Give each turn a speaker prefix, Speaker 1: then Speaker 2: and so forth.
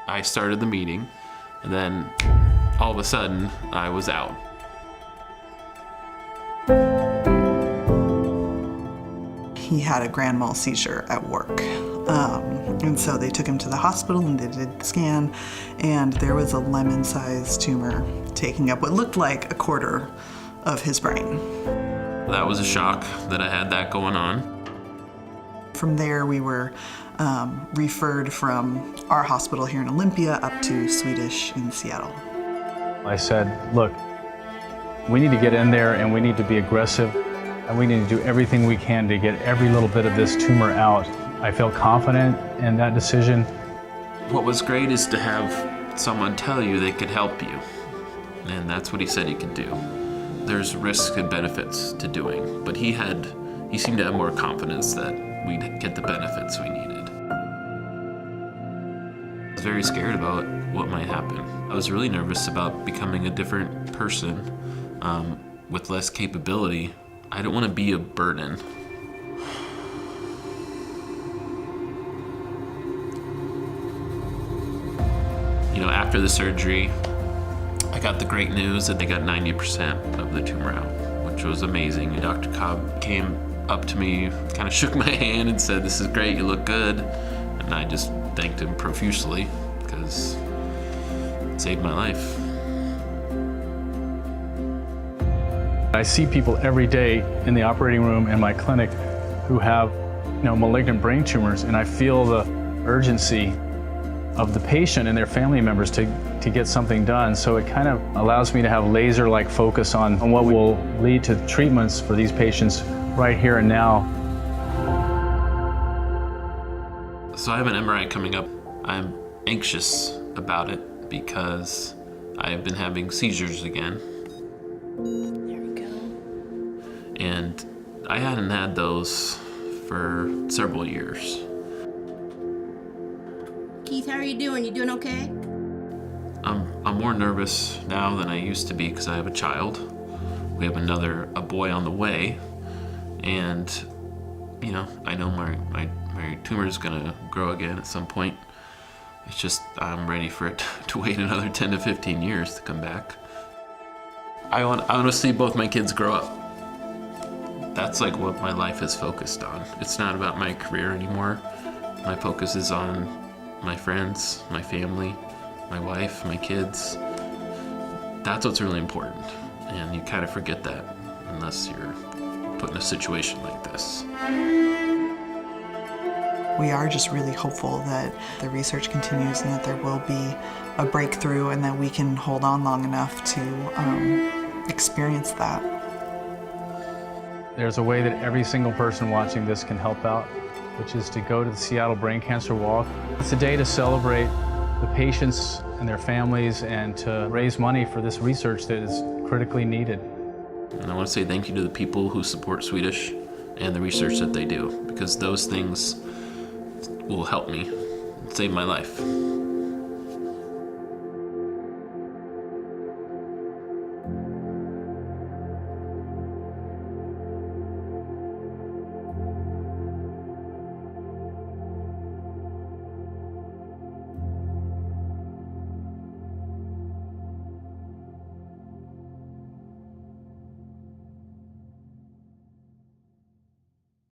Speaker 1: I started the meeting, and then all of a sudden, I was out.
Speaker 2: He had a grand mal seizure at work. And so they took him to the hospital and they did the scan, and there was a lemon-sized tumor taking up what looked like a quarter of his brain.
Speaker 1: That was a shock that I had that going on.
Speaker 2: From there, we were referred from our hospital here in Olympia up to Swedish in Seattle.
Speaker 3: I said, look, we need to get in there and we need to be aggressive and we need to do everything we can to get every little bit of this tumor out. I felt confident in that decision.
Speaker 1: What was great is to have someone tell you they could help you. And that's what he said he could do. There's risks and benefits to doing, but he seemed to have more confidence that we'd get the benefits we needed. I was very scared about what might happen. I was really nervous about becoming a different person with less capability. I don't want to be a burden. You know, after the surgery, I got the great news that they got 90% of the tumor out, which was amazing. And Dr. Cobb came up to me, kind of shook my hand and said, "This is great, you look good." And I just thanked him profusely because it saved my life.
Speaker 3: I see people every day in the operating room in my clinic who have, malignant brain tumors, and I feel the urgency of the patient and their family members to get something done. So it kind of allows me to have laser-like focus on what will lead to treatments for these patients right here and now.
Speaker 1: So I have an MRI coming up. I'm anxious about it because I've been having seizures again.
Speaker 4: There we go.
Speaker 1: And I hadn't had those for several years.
Speaker 4: Keith, how are you doing? You doing okay?
Speaker 1: I'm more nervous now than I used to be because I have a child. We have a boy on the way, and I know my tumor is gonna grow again at some point. It's just I'm ready for it to wait another 10 to 15 years to come back. I want to see both my kids grow up. That's like what my life is focused on. It's not about my career anymore. My focus is on my friends, my family, my wife, my kids. That's what's really important. And you kind of forget that unless you're put in a situation like this.
Speaker 2: We are just really hopeful that the research continues and that there will be a breakthrough and that we can hold on long enough to experience that.
Speaker 3: There's a way that every single person watching this can help out, which is to go to the Seattle Brain Cancer Walk. It's a day to celebrate the patients and their families and to raise money for this research that is critically needed.
Speaker 1: And I want to say thank you to the people who support Swedish and the research that they do, because those things will help me save my life.